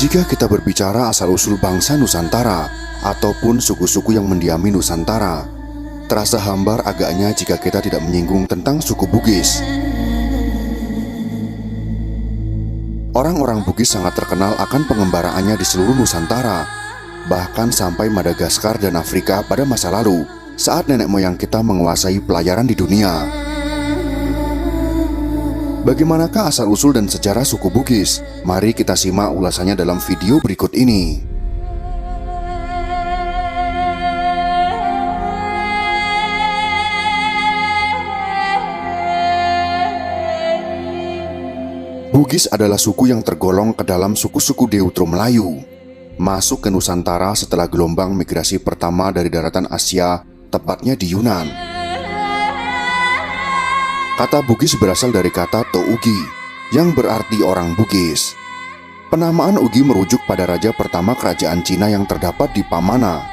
Jika kita berbicara asal-usul bangsa Nusantara ataupun suku-suku yang mendiami Nusantara, terasa hambar agaknya jika kita tidak menyinggung tentang suku Bugis. Orang-orang Bugis sangat terkenal akan pengembaraannya di seluruh Nusantara, bahkan sampai Madagaskar dan Afrika pada masa lalu, saat nenek moyang kita menguasai pelayaran di dunia. Bagaimanakah asal-usul dan sejarah suku Bugis? Mari kita simak ulasannya dalam video berikut ini. Bugis adalah suku yang tergolong ke dalam suku-suku Deutero Melayu, masuk ke Nusantara setelah gelombang migrasi pertama dari daratan Asia, tepatnya di Yunan. Kata Bugis berasal dari kata Tougi, yang berarti orang Bugis. Penamaan Ugi merujuk pada raja pertama kerajaan Cina yang terdapat di Pamana,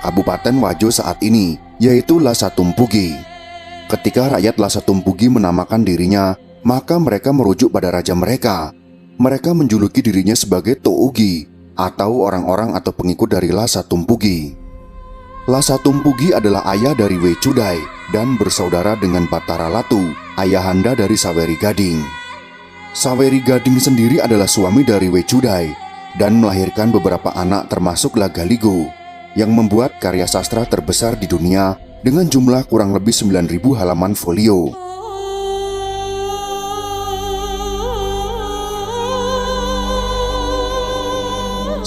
Kabupaten Wajo saat ini, yaitu Lasatumpugi. Ketika rakyat Lasatumpugi menamakan dirinya, maka mereka merujuk pada raja mereka. Mereka menjuluki dirinya sebagai Tougi, atau orang-orang atau pengikut dari Lasatumpugi. Lasatumpugi adalah ayah dari Wecudai dan bersaudara dengan Batara Latu, ayahanda dari Saweri Gading. Saweri Gading sendiri adalah suami dari Wecudai dan melahirkan beberapa anak termasuk Lagaligo, yang membuat karya sastra terbesar di dunia dengan jumlah kurang lebih 9.000 halaman folio.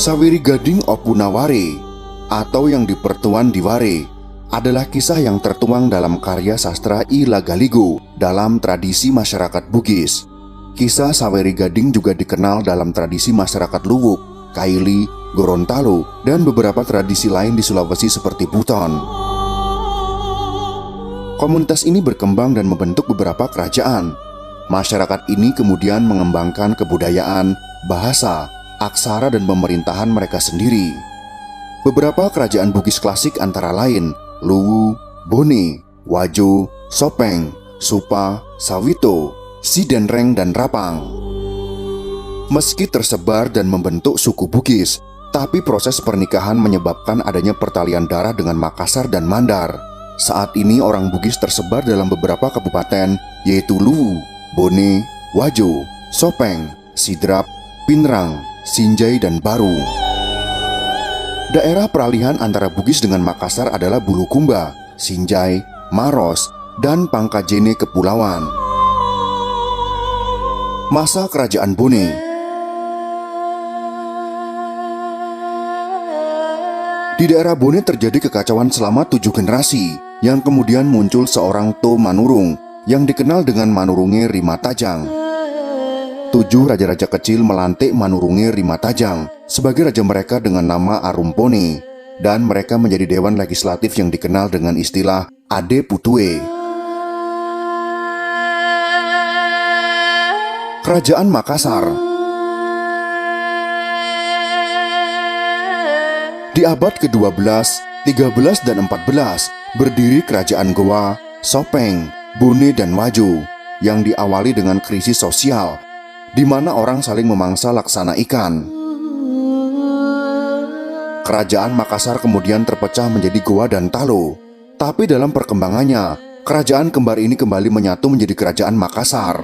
Saweri Gading Opunaware atau yang dipertuan Diware adalah kisah yang tertuang dalam karya sastra I Lagaligo dalam tradisi masyarakat Bugis. Kisah Saweri Gading juga dikenal dalam tradisi masyarakat Luwuk, Kaili, Gorontalo, dan beberapa tradisi lain di Sulawesi seperti Buton. Komunitas ini berkembang dan membentuk beberapa kerajaan. Masyarakat ini kemudian mengembangkan kebudayaan, bahasa, aksara, dan pemerintahan mereka sendiri. Beberapa kerajaan Bugis klasik antara lain Luwu, Bone, Wajo, Sopeng, Supa, Sawito, Sidenreng, dan Rapang. Meski tersebar dan membentuk suku Bugis, tapi proses pernikahan menyebabkan adanya pertalian darah dengan Makassar dan Mandar. Saat ini orang Bugis tersebar dalam beberapa kabupaten, yaitu Luwu, Bone, Wajo, Sopeng, Sidrap, Pinrang, Sinjai, dan Baru. Daerah peralihan antara Bugis dengan Makassar adalah Bulukumba, Sinjai, Maros, dan Pangkajene Kepulauan. Masa Kerajaan Bone. Di daerah Bone terjadi kekacauan selama 7 generasi, yang kemudian muncul seorang To Manurung yang dikenal dengan Manurunge Rimatajang. 7 raja-raja kecil melantik Manurunge Rimatajang sebagai raja mereka dengan nama Arumpone, dan mereka menjadi dewan legislatif yang dikenal dengan istilah Ade Putue. Kerajaan Makassar. Di abad ke-12, 13, dan 14 berdiri kerajaan Goa, Sopeng, Bone, dan Wajo yang diawali dengan krisis sosial di mana orang saling memangsa laksana ikan. Kerajaan Makassar kemudian terpecah menjadi Goa dan Talo. Tapi dalam perkembangannya, kerajaan kembar ini kembali menyatu menjadi Kerajaan Makassar.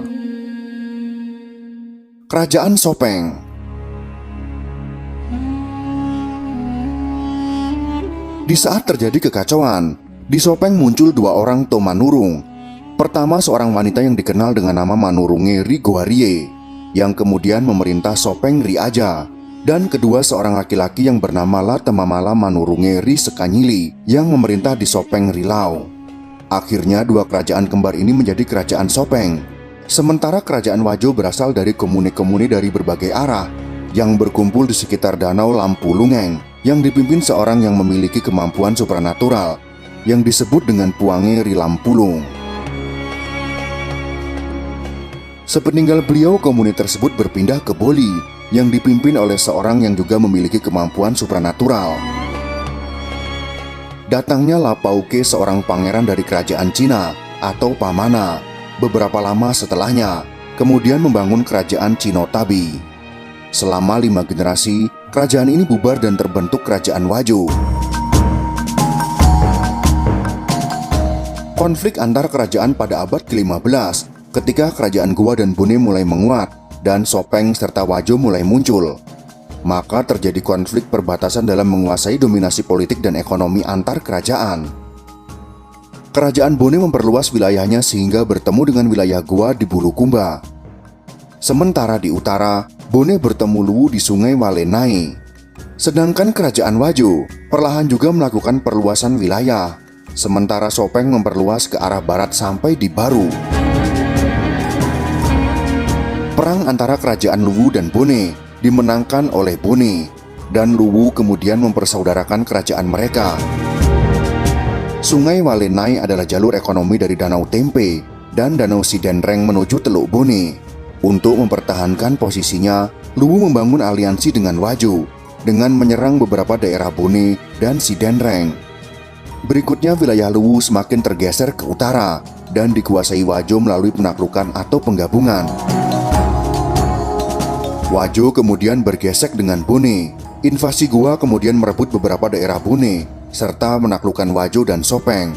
Kerajaan Sopeng. Di saat terjadi kekacauan, di Sopeng muncul 2 orang To Manurung. Pertama seorang wanita yang dikenal dengan nama Manurunge Rigoarie, yang kemudian memerintah Sopeng Riaja. Dan kedua seorang laki-laki yang bernama Latemamala Manurunge Ri Sekanyili yang memerintah di Sopeng Rilau. Akhirnya 2 kerajaan kembar ini menjadi Kerajaan Sopeng. Sementara Kerajaan Wajo berasal dari komune-komune dari berbagai arah yang berkumpul di sekitar Danau Lampu Lungeng yang dipimpin seorang yang memiliki kemampuan supranatural yang disebut dengan Puange Ri Lampulung. Sepeninggal beliau, komune tersebut berpindah ke Boli yang dipimpin oleh seorang yang juga memiliki kemampuan supranatural. Datangnya Lapauke, seorang pangeran dari kerajaan Cina atau Pamana, beberapa lama setelahnya, kemudian membangun kerajaan Cinotabi. Selama 5 generasi, kerajaan ini bubar dan terbentuk Kerajaan Wajo. Konflik antar kerajaan pada abad ke-15 ketika kerajaan Gowa dan Bone mulai menguat dan Sopeng serta Wajo mulai muncul. Maka terjadi konflik perbatasan dalam menguasai dominasi politik dan ekonomi antar kerajaan. Kerajaan Bone memperluas wilayahnya sehingga bertemu dengan wilayah Gowa di Bulukumba. Sementara di utara, Bone bertemu Luwu di Sungai Walenai. Sedangkan kerajaan Wajo perlahan juga melakukan perluasan wilayah, sementara Sopeng memperluas ke arah barat sampai di Baru. Perang antara kerajaan Luwu dan Bone dimenangkan oleh Bone, dan Luwu kemudian mempersaudarakan kerajaan mereka. Sungai Walenai adalah jalur ekonomi dari Danau Tempe dan Danau Sidenreng menuju Teluk Bone. Untuk mempertahankan posisinya, Luwu membangun aliansi dengan Wajo dengan menyerang beberapa daerah Bone dan Sidenreng. Berikutnya wilayah Luwu semakin tergeser ke utara dan dikuasai Wajo melalui penaklukan atau penggabungan. Wajo kemudian bergesek dengan Bone. Invasi Gowa kemudian merebut beberapa daerah Bone serta menaklukkan Wajo dan Sopeng.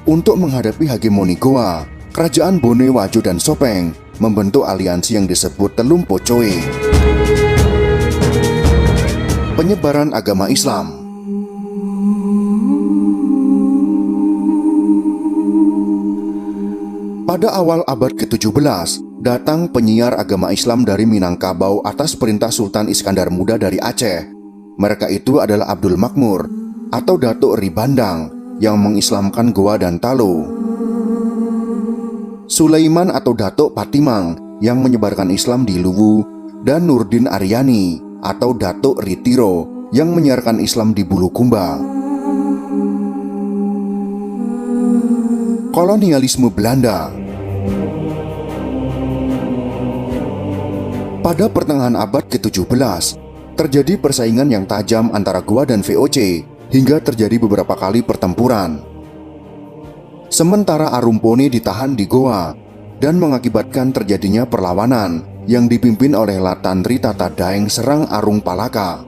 Untuk menghadapi hegemoni Gowa, kerajaan Bone, Wajo, dan Sopeng membentuk aliansi yang disebut Telum Pocoe. Penyebaran agama Islam. Pada awal abad ke-17, datang penyiar agama Islam dari Minangkabau atas perintah Sultan Iskandar Muda dari Aceh. Mereka itu adalah Abdul Makmur atau Datuk Ribandang yang mengislamkan Gowa dan Talo, Sulaiman atau Datuk Patimang yang menyebarkan Islam di Luwu, dan Nurdin Aryani atau Datuk Ritiro yang menyiarkan Islam di Bulukumba. Kolonialisme Belanda. Pada pertengahan abad ke-17, terjadi persaingan yang tajam antara Gowa dan VOC hingga terjadi beberapa kali pertempuran. Sementara Arumpone ditahan di Gowa dan mengakibatkan terjadinya perlawanan yang dipimpin oleh Latandri Tata Daeng serang Arung Palaka.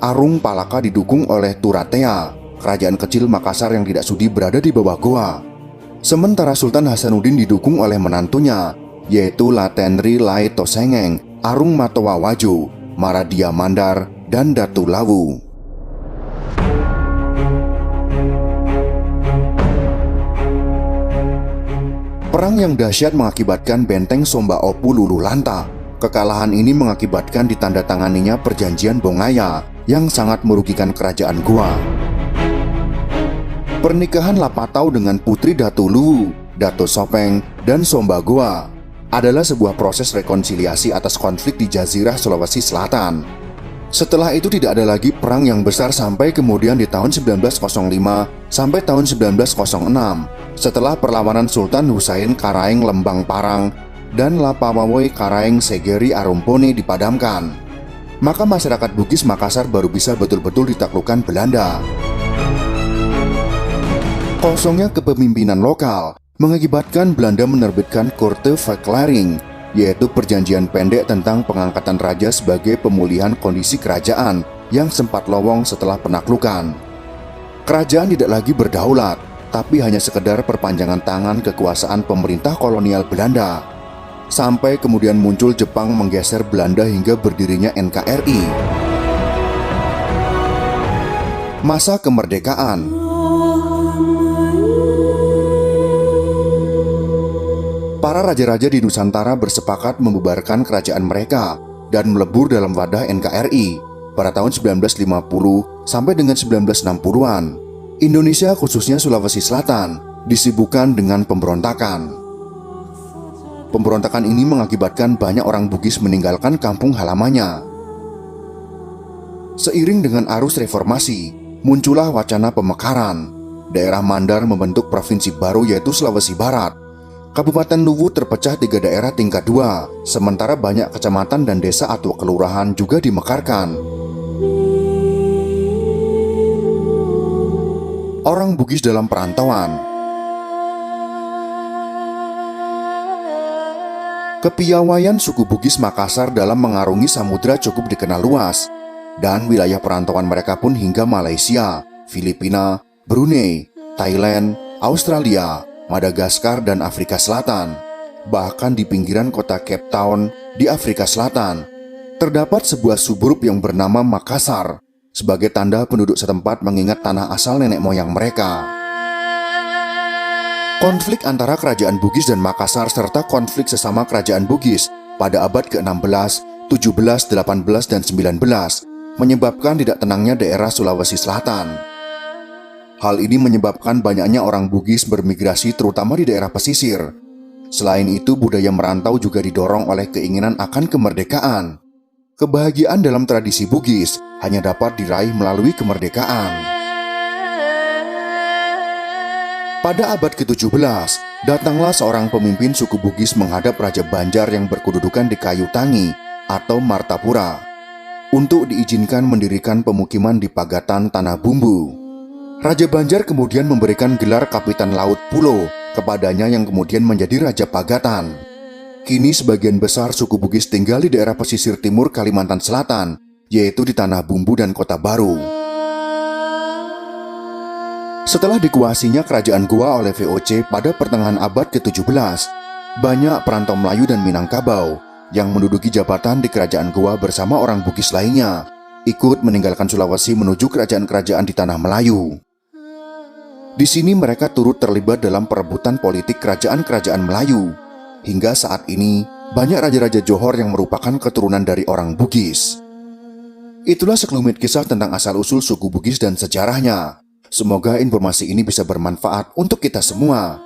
Arung Palaka didukung oleh Turatea, kerajaan kecil Makassar yang tidak sudi berada di bawah Gowa. Sementara Sultan Hasanuddin didukung oleh menantunya, yaitu Latendri Lai Tosengeng, Arung Matoa Wajo, Maradia Mandar, dan Datu Lawu. Perang yang dahsyat mengakibatkan benteng Somba Opu luluh lantak. Kekalahan ini mengakibatkan ditandatanganinya perjanjian Bongaya yang sangat merugikan kerajaan Gowa. Pernikahan Lapatau dengan putri Datu Luwu, Datu Sopeng, dan Somba Gowa adalah sebuah proses rekonsiliasi atas konflik di Jazirah Sulawesi Selatan. Setelah itu tidak ada lagi perang yang besar sampai kemudian di tahun 1905 sampai tahun 1906 setelah perlawanan Sultan Husain Karaeng Lembang Parang dan Lapawawoi Karaeng Segeri Arumpone dipadamkan. Maka masyarakat Bugis Makassar baru bisa betul-betul ditaklukkan Belanda. Kosongnya kepemimpinan lokal mengakibatkan Belanda menerbitkan Korte Verklaring, yaitu perjanjian pendek tentang pengangkatan raja sebagai pemulihan kondisi kerajaan yang sempat lowong setelah penaklukan. Kerajaan tidak lagi berdaulat, tapi hanya sekedar perpanjangan tangan kekuasaan pemerintah kolonial Belanda. Sampai kemudian muncul Jepang menggeser Belanda hingga berdirinya NKRI. Masa kemerdekaan. Para raja-raja di Nusantara bersepakat membubarkan kerajaan mereka dan melebur dalam wadah NKRI pada tahun 1950 sampai dengan 1960-an. Indonesia khususnya Sulawesi Selatan disibukkan dengan pemberontakan. Pemberontakan ini mengakibatkan banyak orang Bugis meninggalkan kampung halamannya. Seiring dengan arus reformasi, muncullah wacana pemekaran. Daerah Mandar membentuk provinsi baru yaitu Sulawesi Barat. Kabupaten Luwu terpecah 3 daerah tingkat 2, sementara banyak kecamatan dan desa atau kelurahan juga dimekarkan. Orang Bugis dalam perantauan. Kepiawaian suku Bugis Makassar dalam mengarungi samudra cukup dikenal luas, dan wilayah perantauan mereka pun hingga Malaysia, Filipina, Brunei, Thailand, Australia, Madagaskar, dan Afrika Selatan. Bahkan di pinggiran kota Cape Town di Afrika Selatan, terdapat sebuah suburb yang bernama Makassar, sebagai tanda penduduk setempat mengingat tanah asal nenek moyang mereka. Konflik antara kerajaan Bugis dan Makassar serta konflik sesama kerajaan Bugis pada abad ke-16, 17, 18, dan 19 menyebabkan tidak tenangnya daerah Sulawesi Selatan. Hal ini menyebabkan banyaknya orang Bugis bermigrasi terutama di daerah pesisir. Selain itu, budaya merantau juga didorong oleh keinginan akan kemerdekaan. Kebahagiaan dalam tradisi Bugis hanya dapat diraih melalui kemerdekaan. Pada abad ke-17, datanglah seorang pemimpin suku Bugis menghadap Raja Banjar yang berkedudukan di Kayu Tangi atau Martapura untuk diizinkan mendirikan pemukiman di Pagatan Tanah Bumbu. Raja Banjar kemudian memberikan gelar Kapitan Laut Pulo kepadanya yang kemudian menjadi Raja Pagatan. Kini sebagian besar suku Bugis tinggal di daerah pesisir timur Kalimantan Selatan, yaitu di Tanah Bumbu dan Kota Baru. Setelah dikuasainya kerajaan Goa oleh VOC pada pertengahan abad ke-17, banyak perantau Melayu dan Minangkabau yang menduduki jabatan di kerajaan Goa bersama orang Bugis lainnya ikut meninggalkan Sulawesi menuju kerajaan-kerajaan di tanah Melayu. Di sini mereka turut terlibat dalam perebutan politik kerajaan-kerajaan Melayu. Hingga saat ini, banyak raja-raja Johor yang merupakan keturunan dari orang Bugis. Itulah sekelumit kisah tentang asal-usul suku Bugis dan sejarahnya. Semoga informasi ini bisa bermanfaat untuk kita semua.